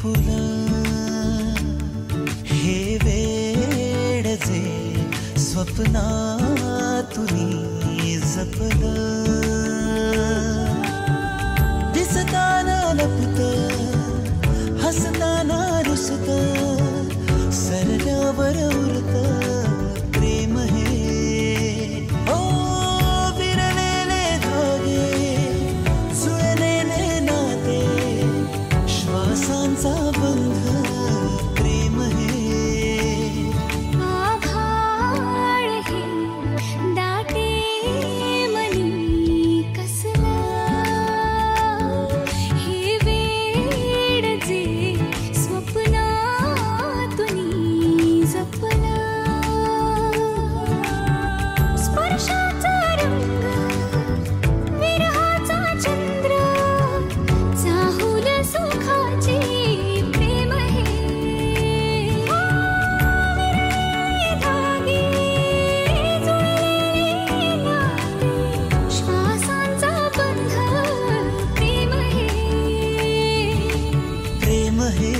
फुलं हे वेड जे स्वप्नातुनी जपलं दिसताना लपत हसताना रुसत सरल्यावर उरत प्रेम हे ओ विरलेले धागे जुळलेले नाते श्वासांचा बंध प्रेम हे आभाळ हे दाटे मनी कसलं हे वेड जे स्वप्नातुनी जपलं स्पर्शाचा रंग विरहाचा चंद्र चाहुल सुखाचे प्रेम हे विरलेले धागे जुळलेले नाते श्वासांचा बंध प्रेम हे प्रेम हे